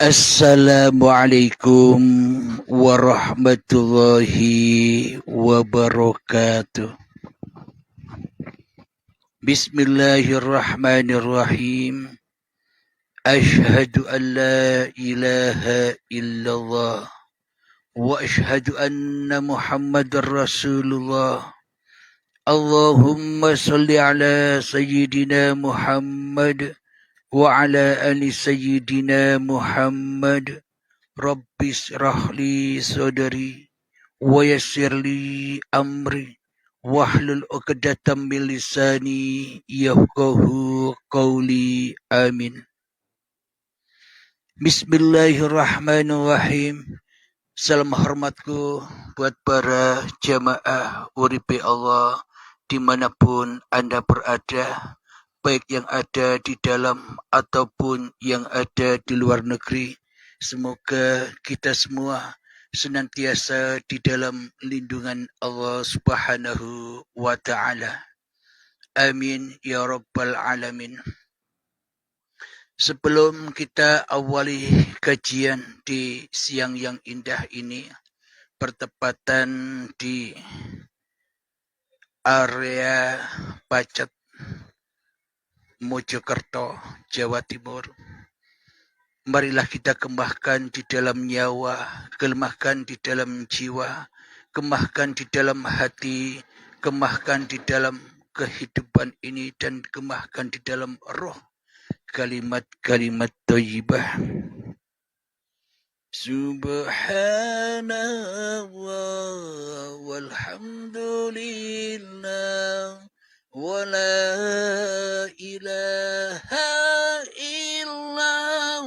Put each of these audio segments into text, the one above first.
Assalamualaikum warahmatullahi wabarakatuh. Bismillahirrahmanirrahim. Ashhadu an la ilaha illallah wa ashhadu anna Muhammadar Rasulullah. Allahumma salli ala sayyidina Muhammad wa ala ali sayyidina Muhammad. Rabbis rahli sodari wa yassirli amri wahlul 'uqdatam min lisani yafqahu qawli amin. Bismillahirrahmanirrahim. Salam hormatku buat para jamaah uripe Allah dimanapun Anda berada, baik yang ada di dalam ataupun yang ada di luar negeri. Semoga kita semua senantiasa di dalam lindungan Allah Subhanahu wa Ta'ala. Amin ya Rabbal Alamin. Sebelum kita awali kajian di siang yang indah ini, bertepatan di area Pacet, Mojokerto, Jawa Timur. Marilah kita kembangkan di dalam nyawa, kembangkan di dalam jiwa, kembangkan di dalam hati, kembangkan di dalam kehidupan ini, dan kembangkan di dalam roh kalimat-kalimat thayyibah. Subhanallah walhamdulillah wa la ilaha illallah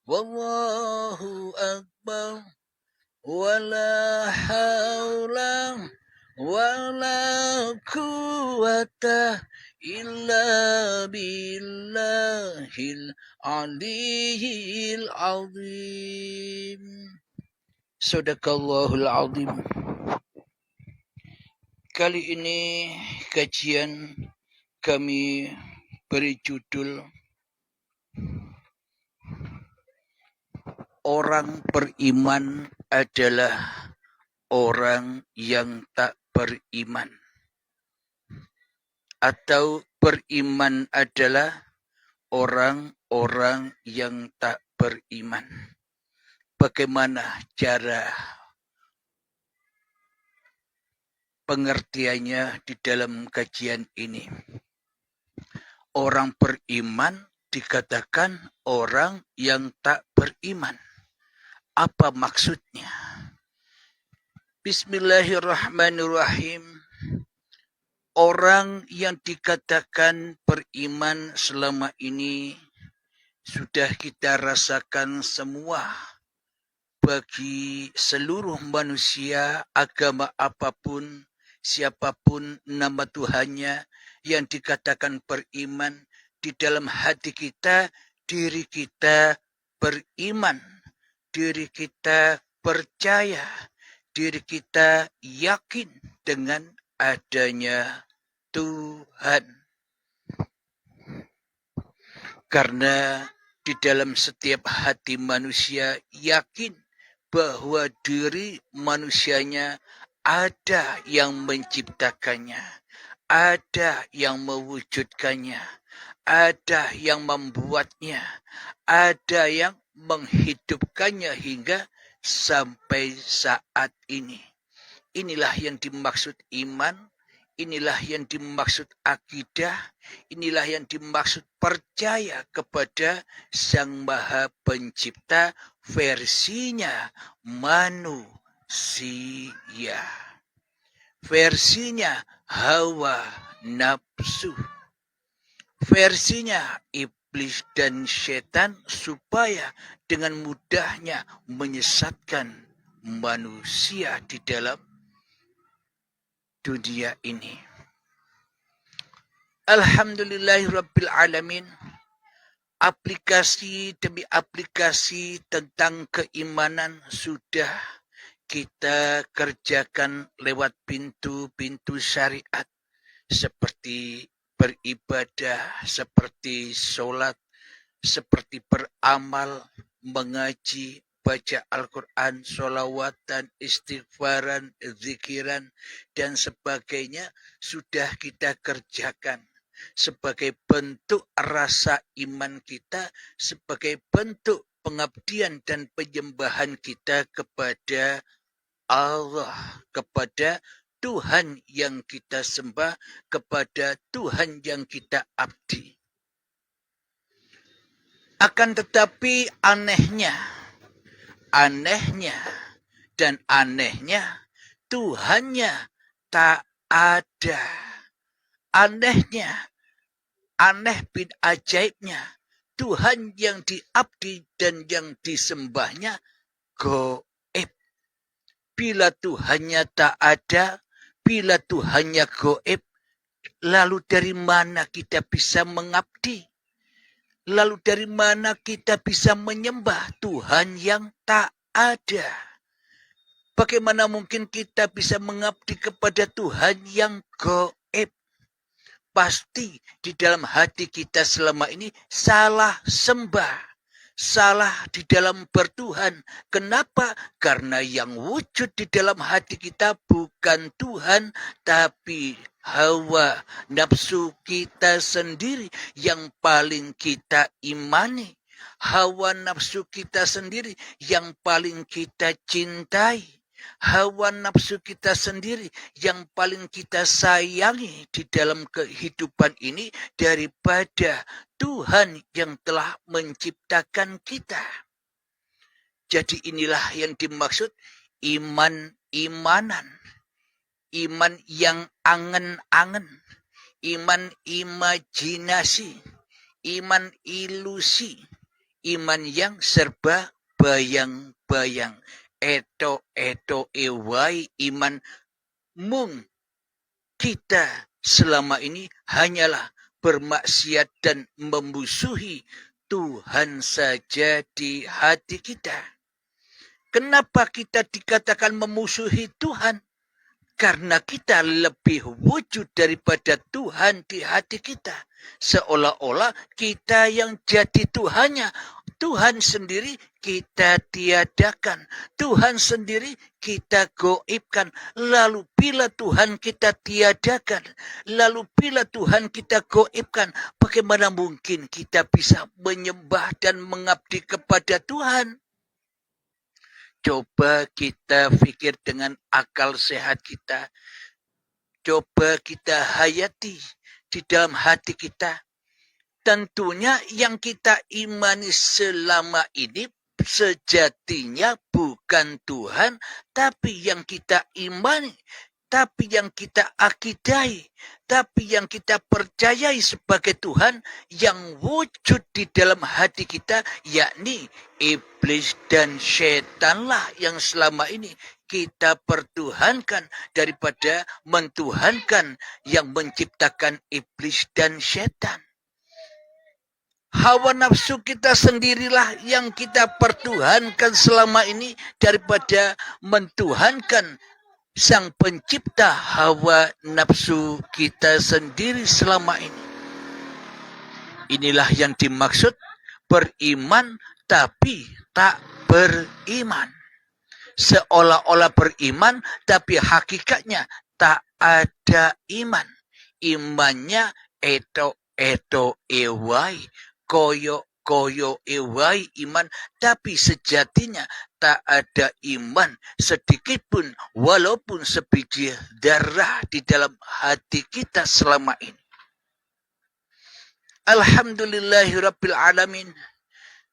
wallahu akbar wa la hawla wa la quwwata illa billahil aliyil azim. Sadaqallahul azim. Kali ini kajian kami beri judul Orang beriman adalah orang yang tak beriman, atau beriman adalah orang-orang yang tak beriman. Bagaimana cara pengertiannya di dalam kajian ini? Orang beriman dikatakan orang yang tak beriman. Apa maksudnya? Bismillahirrahmanirrahim. Orang yang dikatakan beriman selama ini sudah kita rasakan semua. Bagi seluruh manusia, agama apapun, siapapun nama Tuhannya, yang dikatakan beriman, di dalam hati kita, diri kita beriman, diri kita percaya, diri kita yakin dengan adanya Tuhan. Karena di dalam setiap hati manusia yakin bahwa diri manusianya ada yang menciptakannya, ada yang mewujudkannya, ada yang membuatnya, ada yang menghidupkannya hingga sampai saat ini. Inilah yang dimaksud iman, inilah yang dimaksud akidah, inilah yang dimaksud percaya kepada Sang Maha Pencipta versinya manusia. Versinya hawa nafsu. Versinya iblis dan setan supaya dengan mudahnya menyesatkan manusia di dalam dunia ini. Alhamdulillahirabbil alamin. Aplikasi demi aplikasi tentang keimanan sudah kita kerjakan lewat pintu-pintu syariat, seperti beribadah, seperti sholat, seperti beramal, mengaji, baca Al-Quran, sholawatan, istighfaran, zikiran, dan sebagainya sudah kita kerjakan sebagai bentuk rasa iman kita, sebagai bentuk pengabdian dan penyembahan kita kepada Allah, kepada Tuhan yang kita sembah, kepada Tuhan yang kita abdi. Akan tetapi anehnya Tuhannya tak ada. Aneh bin ajaibnya, Tuhan yang diabdi dan yang disembahnya gaib. Bila Tuhannya tak ada, bila Tuhannya gaib, lalu dari mana kita bisa mengabdi? Lalu dari mana kita bisa menyembah Tuhan yang tak ada? Bagaimana mungkin kita bisa mengabdi kepada Tuhan yang gaib? Pasti di dalam hati kita selama ini salah sembah. Salah di dalam bertuhan. Kenapa? Karena yang wujud di dalam hati kita bukan Tuhan, tapi hawa nafsu kita sendiri yang paling kita imani. Hawa nafsu kita sendiri yang paling kita cintai. Hawa nafsu kita sendiri yang paling kita sayangi di dalam kehidupan ini daripada Tuhan yang telah menciptakan kita. Jadi inilah yang dimaksud iman-imanan. Iman yang angen-angen. Iman imajinasi. Iman ilusi. Iman yang serba bayang-bayang. Eto ewai iman mung kita selama ini hanyalah bermaksiat dan memusuhi Tuhan saja di hati kita. Kenapa kita dikatakan memusuhi Tuhan? Karena kita lebih wujud daripada Tuhan di hati kita. Seolah-olah kita yang jadi Tuhannya. Tuhan sendiri kita tiadakan. Tuhan sendiri kita gaibkan. Lalu bila Tuhan kita tiadakan, lalu bila Tuhan kita gaibkan, bagaimana mungkin kita bisa menyembah dan mengabdi kepada Tuhan? Coba kita pikir dengan akal sehat kita. Coba kita hayati di dalam hati kita. Tentunya yang kita imani selama ini sejatinya bukan Tuhan, tapi yang kita imani, tapi yang kita akidai, tapi yang kita percayai sebagai Tuhan yang wujud di dalam hati kita, yakni iblis dan setanlah yang selama ini kita pertuhankan daripada mentuhankan yang menciptakan iblis dan setan. Hawa nafsu kita sendirilah yang kita pertuhankan selama ini daripada mentuhankan sang pencipta hawa nafsu kita sendiri selama ini. Inilah yang dimaksud beriman tapi tak beriman. Seolah-olah beriman tapi hakikatnya tak ada iman. Imannya eto ewai. Koyo ewai iman, tapi sejatinya tak ada iman sedikit pun walaupun sebiji darah di dalam hati kita selama ini. Alhamdulillahirabbil alamin.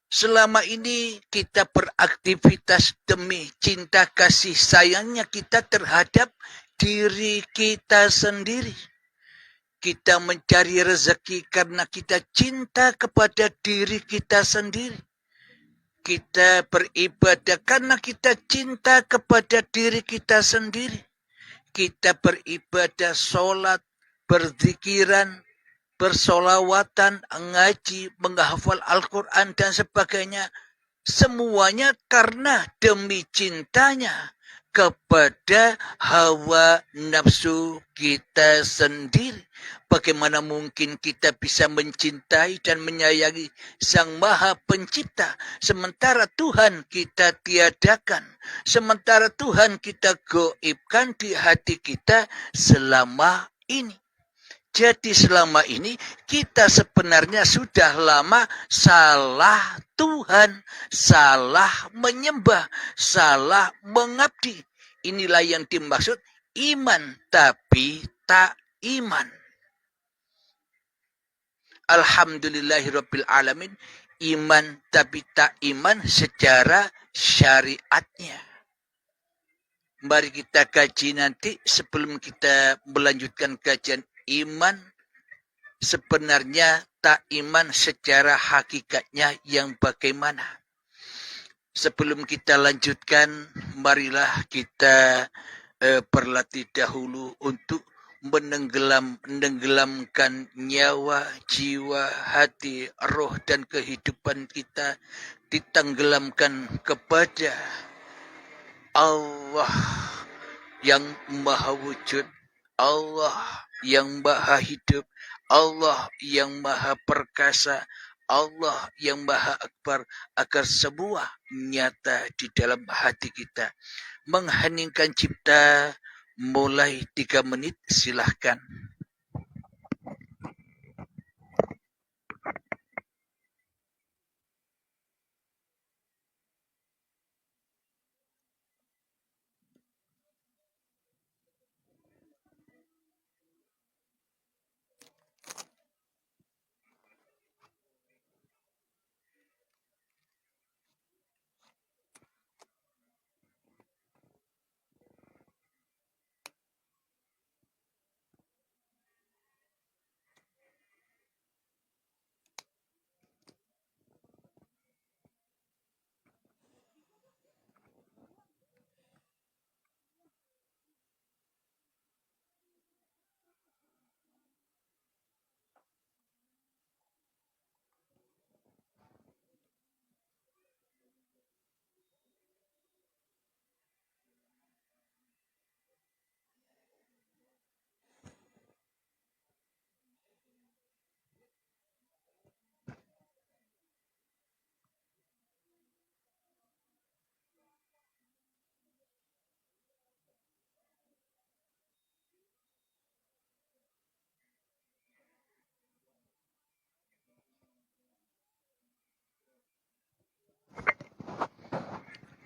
Selama ini kita beraktivitas demi cinta kasih sayangnya kita terhadap diri kita sendiri. Kita mencari rezeki karena kita cinta kepada diri kita sendiri. Kita beribadah karena kita cinta kepada diri kita sendiri. Kita beribadah, sholat, berzikiran, bersolawatan, ngaji, menghafal Al-Quran dan sebagainya. Semuanya karena demi cintanya. kepada hawa nafsu kita sendiri. Bagaimana mungkin kita bisa mencintai dan menyayangi Sang Maha Pencipta, sementara Tuhan kita tiadakan, sementara Tuhan kita goibkan di hati kita selama ini. Jadi selama ini kita sebenarnya sudah lama salah Tuhan, salah menyembah, salah mengabdi. Inilah yang dimaksud iman tapi tak iman. Alhamdulillahirabbil alamin, iman tapi tak iman secara syariatnya. Mari kita kaji nanti sebelum kita melanjutkan kajian iman. Sebenarnya tak iman secara hakikatnya yang bagaimana. Sebelum kita lanjutkan, marilah kita berlatih dahulu untuk menenggelamkan nyawa, jiwa, hati, roh dan kehidupan kita ditenggelamkan kepada Allah yang Maha Wujud, Allah yang Maha Hidup, Allah yang Maha Perkasa, Allah yang Maha Akbar, agar semua nyata di dalam hati kita. Mengheningkan cipta mulai 3 menit, silahkan.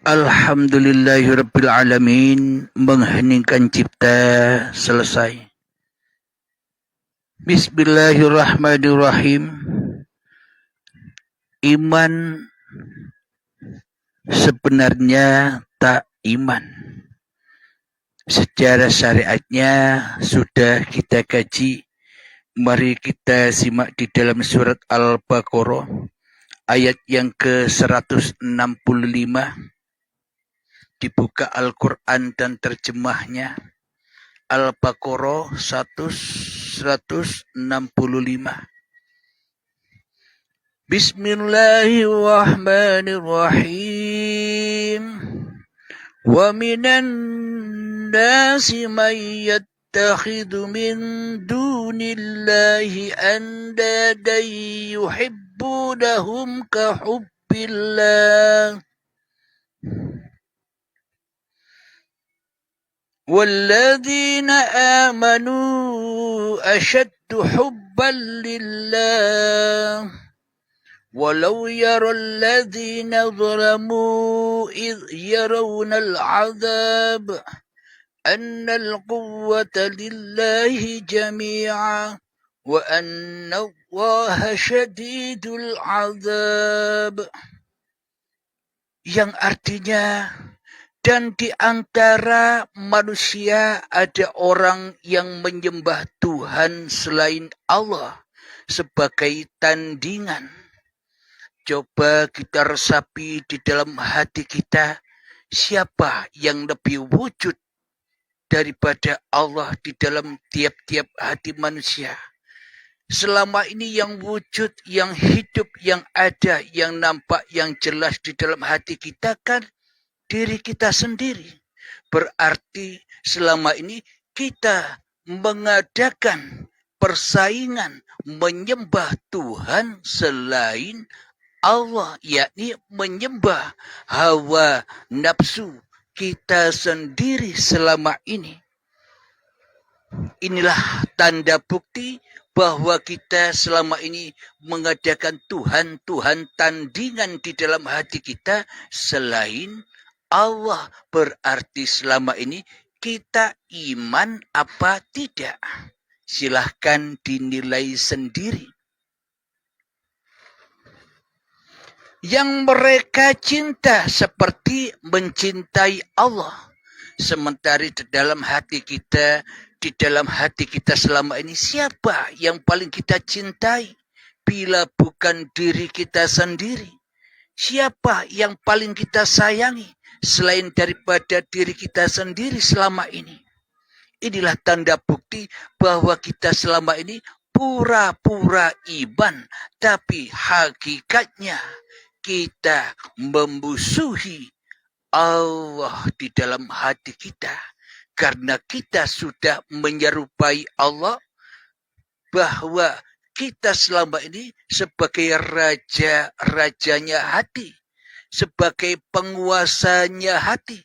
Alhamdulillahirabbil alamin, mengheningkan cipta selesai. Bismillahirrahmanirrahim. Iman sebenarnya tak iman. Secara syariatnya sudah kita kaji. Mari kita simak di dalam surat Al-Baqarah ayat yang ke-165. Dibuka Al-Quran dan terjemahnya. Al-Baqarah 165. Bismillahirrahmanirrahim. Wa minan nasi man yattakhidhu min dunillahi andadan yuhibbunahum ka hubbillah. والذين آمنوا أشد حبا لله ولو يرى الذين ظلموا إذ يرون العذاب أن القوة لله جميعا وأن الله شديد العذاب, yang artinya, dan di antara manusia ada orang yang menyembah Tuhan selain Allah sebagai tandingan. Coba kita resapi di dalam hati kita, siapa yang lebih wujud daripada Allah di dalam tiap-tiap hati manusia? Selama ini yang wujud, yang hidup, yang ada, yang nampak, yang jelas di dalam hati kita kan diri kita sendiri. Berarti selama ini kita mengadakan persaingan menyembah Tuhan selain Allah, yakni menyembah hawa nafsu kita sendiri selama ini. Inilah tanda bukti bahwa kita selama ini mengadakan Tuhan tandingan di dalam hati kita selain Allah. Berarti selama ini kita iman apa tidak? Silahkan dinilai sendiri. Yang mereka cinta seperti mencintai Allah. Sementara di dalam hati kita selama ini siapa yang paling kita cintai? Bila bukan diri kita sendiri. Siapa yang paling kita sayangi selain daripada diri kita sendiri selama ini? Inilah tanda bukti bahwa kita selama ini pura-pura iman, tapi hakikatnya kita memusuhi Allah di dalam hati kita. Karena kita sudah menyerupai Allah bahwa kita selama ini sebagai raja-rajanya hati, sebagai penguasanya hati.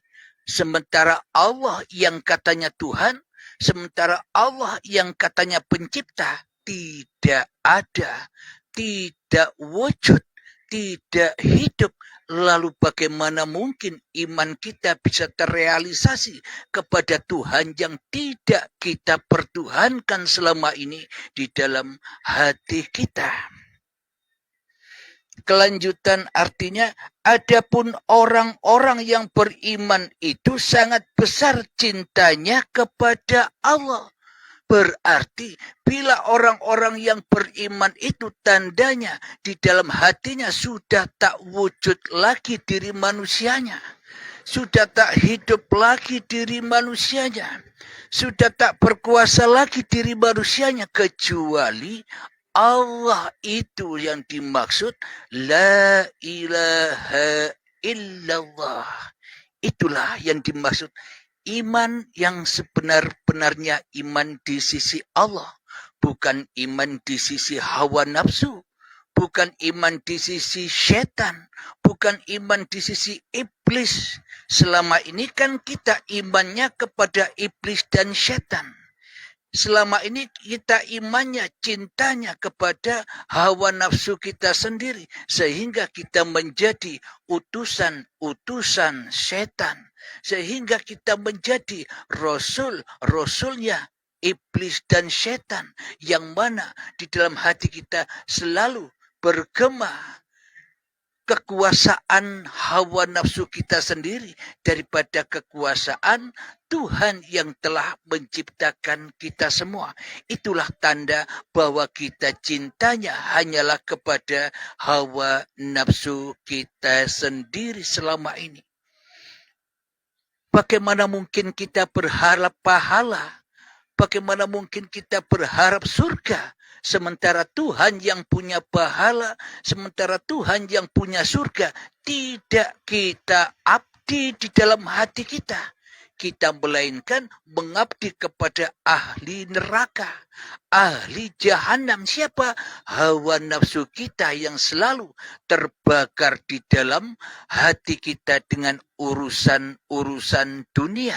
Sementara Allah yang katanya Tuhan, sementara Allah yang katanya pencipta, tidak ada, tidak wujud, tidak hidup. Lalu bagaimana mungkin iman kita bisa terrealisasi kepada Tuhan yang tidak kita pertuhankan selama ini di dalam hati kita? Kelanjutan artinya, adapun orang-orang yang beriman itu sangat besar cintanya kepada Allah. Berarti bila orang-orang yang beriman itu tandanya di dalam hatinya sudah tak wujud lagi diri manusianya. Sudah tak hidup lagi diri manusianya. Sudah tak berkuasa lagi diri manusianya kecuali Allah itu yang dimaksud. La ilaha illallah. Itulah yang dimaksud. Iman yang sebenar-benarnya iman di sisi Allah. Bukan iman di sisi hawa nafsu. Bukan iman di sisi setan. Bukan iman di sisi iblis. Selama ini kan kita imannya kepada iblis dan setan. Selama ini kita imannya, cintanya kepada hawa nafsu kita sendiri. Sehingga kita menjadi utusan-utusan setan. Sehingga kita menjadi rasulnya iblis dan setan. Yang mana di dalam hati kita selalu bergema kekuasaan hawa nafsu kita sendiri daripada kekuasaan Tuhan yang telah menciptakan kita semua. Itulah tanda bahwa kita cintanya hanyalah kepada hawa nafsu kita sendiri selama ini. Bagaimana mungkin kita berharap pahala? Bagaimana mungkin kita berharap surga? Sementara Tuhan yang punya pahala, sementara Tuhan yang punya surga, tidak kita abdi di dalam hati kita. Kita melainkan mengabdi kepada ahli neraka, ahli jahanam. Siapa? Hawa nafsu kita yang selalu terbakar di dalam hati kita dengan urusan-urusan dunia,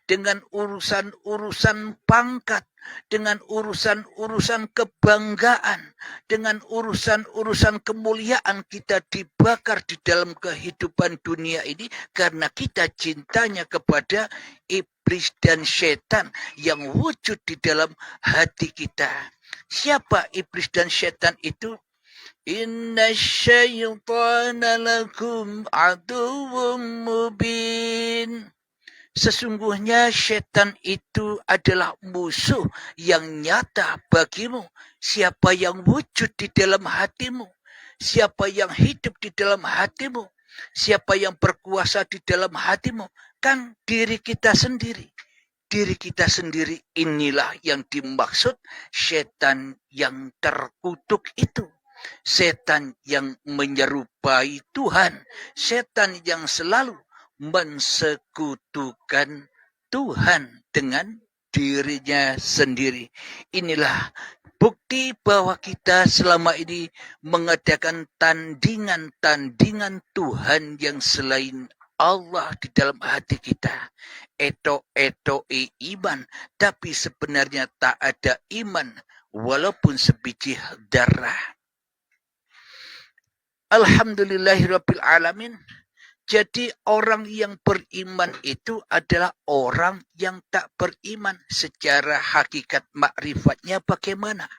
dengan urusan-urusan pangkat, dengan urusan-urusan kebanggaan, dengan urusan-urusan kemuliaan. Kita dibakar di dalam kehidupan dunia ini karena kita cintanya kepada iblis dan setan yang wujud di dalam hati kita. Siapa iblis dan setan itu? Inna syaitana lakum aduwwum mubin. Sesungguhnya setan itu adalah musuh yang nyata bagimu. Siapa yang wujud di dalam hatimu? Siapa yang hidup di dalam hatimu? Siapa yang berkuasa di dalam hatimu? Kan diri kita sendiri. Diri kita sendiri inilah yang dimaksud setan yang terkutuk itu. Setan yang menyerupai Tuhan. Setan yang selalu mensekutukan Tuhan dengan dirinya sendiri. Inilah bukti bahwa kita selama ini mengadakan tandingan-tandingan Tuhan yang selain Allah di dalam hati kita. Eto-etoi iman, tapi sebenarnya tak ada iman walaupun sebiji darah. Alhamdulillahirabbil alamin. Jadi orang yang beriman itu adalah orang yang tak beriman. Secara hakikat makrifatnya bagaimana?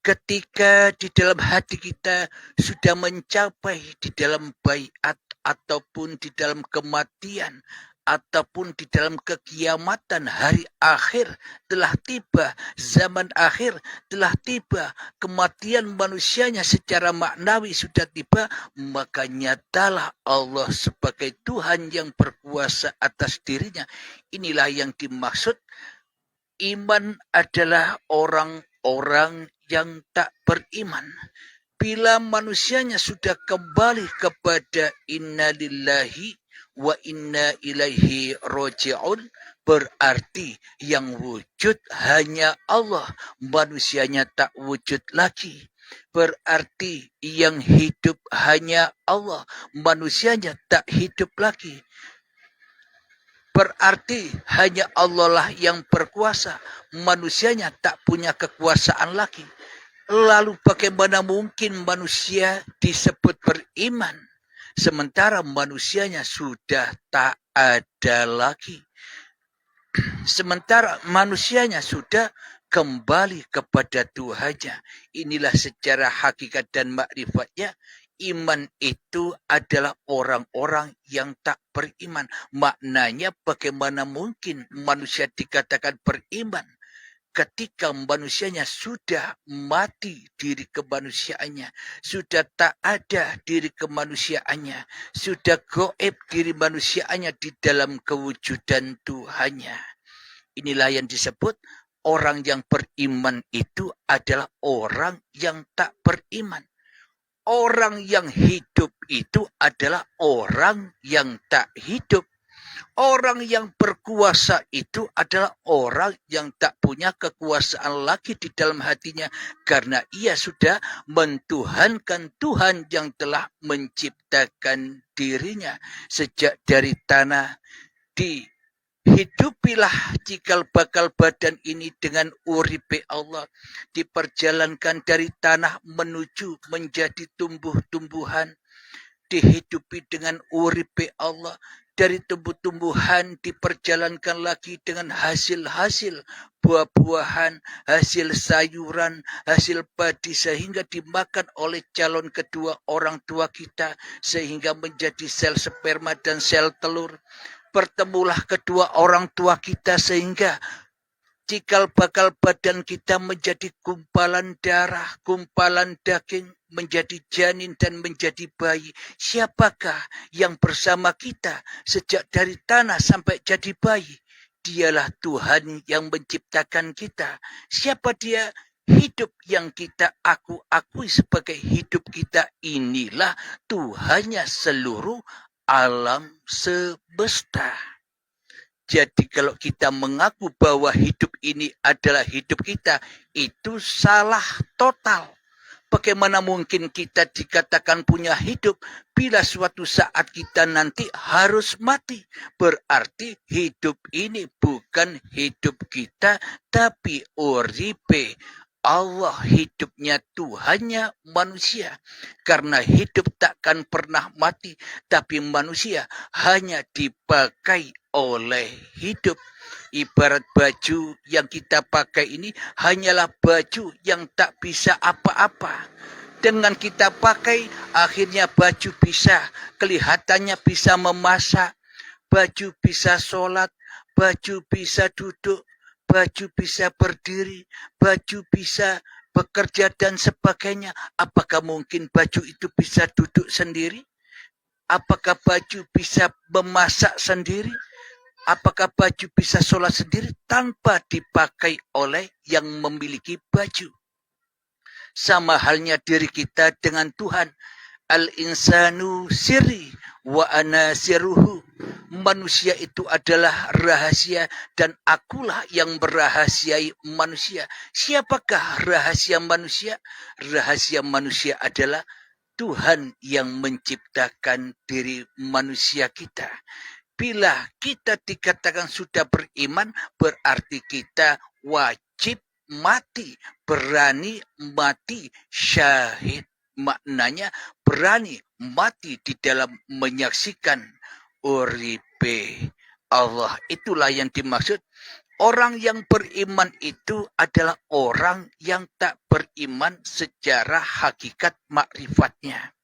Ketika di dalam hati kita sudah mencapai di dalam baiat ataupun di dalam kematian ataupun di dalam kekiamatan, hari akhir telah tiba, zaman akhir telah tiba, kematian manusianya secara maknawi sudah tiba, maka nyatalah Allah sebagai Tuhan yang berkuasa atas dirinya. Inilah yang dimaksud iman adalah orang-orang yang tak beriman. Bila manusianya sudah kembali kepada inna lillahi wa inna ilaihi roji'un, berarti yang wujud hanya Allah, manusianya tak wujud lagi. Berarti yang hidup hanya Allah, manusianya tak hidup lagi. Berarti hanya Allah lah yang berkuasa, manusianya tak punya kekuasaan lagi. Lalu bagaimana mungkin manusia disebut beriman, sementara manusianya sudah tak ada lagi. Sementara manusianya sudah kembali kepada Tuhannya. Inilah secara hakikat dan makrifatnya. Iman itu adalah orang-orang yang tak beriman. Maknanya bagaimana mungkin manusia dikatakan beriman ketika manusianya sudah mati diri kemanusiaannya, sudah tak ada diri kemanusiaannya, sudah goib diri manusiaannya di dalam kewujudan Tuhannya. Inilah yang disebut orang yang beriman itu adalah orang yang tak beriman. Orang yang hidup itu adalah orang yang tak hidup. Orang yang berkuasa itu adalah orang yang tak punya kekuasaan lagi di dalam hatinya, karena ia sudah mentuhankan Tuhan yang telah menciptakan dirinya sejak dari tanah. Hidupilah cikal bakal badan ini dengan uripe Allah. Diperjalankan dari tanah menuju menjadi tumbuh-tumbuhan. Dihidupi dengan uripe Allah. Dari tumbuh-tumbuhan diperjalankan lagi dengan hasil-hasil buah-buahan, hasil sayuran, hasil padi, sehingga dimakan oleh calon kedua orang tua kita, sehingga menjadi sel sperma dan sel telur. Bertemulah kedua orang tua kita sehingga cikal bakal badan kita menjadi gumpalan darah, gumpalan daging, menjadi janin dan menjadi bayi. Siapakah yang bersama kita sejak dari tanah sampai jadi bayi? Dialah Tuhan yang menciptakan kita. Siapa dia? Hidup yang kita akui sebagai hidup kita, inilah Tuhannya seluruh alam semesta. Jadi kalau kita mengaku bahwa hidup ini adalah hidup kita, itu salah total. Bagaimana mungkin kita dikatakan punya hidup bila suatu saat kita nanti harus mati? Berarti hidup ini bukan hidup kita, tapi uripe Allah, hidupnya Tuhannya manusia. Karena hidup takkan pernah mati, tapi manusia hanya dipakai oleh hidup. Ibarat baju yang kita pakai ini hanyalah baju yang tak bisa apa-apa. Dengan kita pakai, akhirnya baju bisa, kelihatannya bisa memasak, baju bisa sholat, baju bisa duduk, baju bisa berdiri, baju bisa bekerja dan sebagainya. Apakah mungkin baju itu bisa duduk sendiri? Apakah baju bisa memasak sendiri? Apakah baju bisa sholat sendiri tanpa dipakai oleh yang memiliki baju? Sama halnya diri kita dengan Tuhan. Al-insanu sirri wa ana sirruhu. Manusia itu adalah rahasia dan akulah yang merahasiai manusia. Siapakah rahasia manusia? Rahasia manusia adalah Tuhan yang menciptakan diri manusia kita. Bila kita dikatakan sudah beriman, berarti kita wajib mati, berani mati syahid. Maknanya berani mati di dalam menyaksikan uripe Allah. Itulah yang dimaksud. Orang yang beriman itu adalah orang yang tak beriman secara hakikat makrifatnya.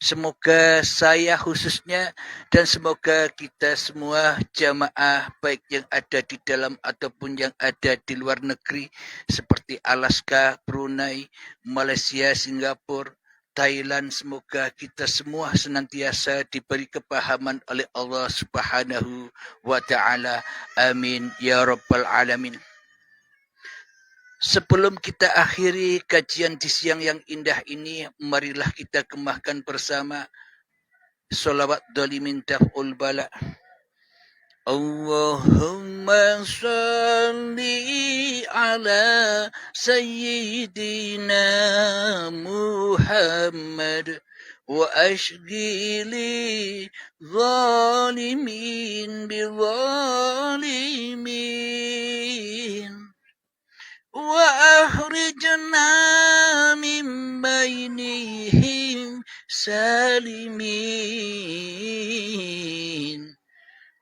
Semoga saya khususnya dan semoga kita semua jamaah baik yang ada di dalam ataupun yang ada di luar negeri seperti Alaska, Brunei, Malaysia, Singapura, Thailand, semoga kita semua senantiasa diberi kepahaman oleh Allah Subhanahu wa taala. Amin ya rabbal alamin. Sebelum kita akhiri kajian di siang yang indah ini, marilah kita kemahkan bersama salawat dolimin taf'ul bala. Allahumma salli ala sayyidina Muhammad wa ashghili zalimin bi zalimin وأخرجنا من بينهم سالمين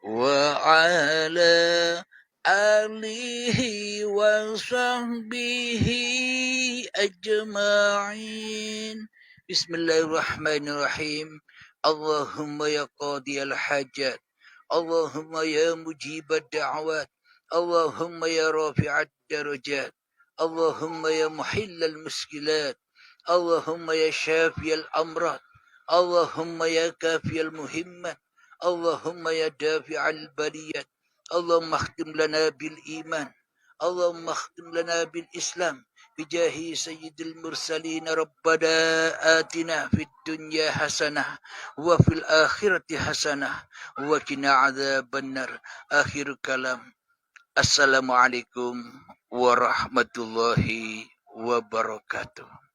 وعلى آله وصحبه أجمعين بسم الله الرحمن الرحيم اللهم يا قاضي الحاجات اللهم يا مجيب الدعوات اللهم يا رافع الدرجات اللهم يا محل المشكلات اللهم يا شافي الأمراض اللهم يا كافي المهمات اللهم يا دافع البليات اللهم اختم لنا بالإيمان اللهم اختم لنا بالإسلام بجاه سيد المرسلين ربنا آتنا في الدنيا حسنة وفي الآخرة حسنة وقنا عذاب النار آخر كلام Assalamualaikum warahmatullahi wabarakatuh.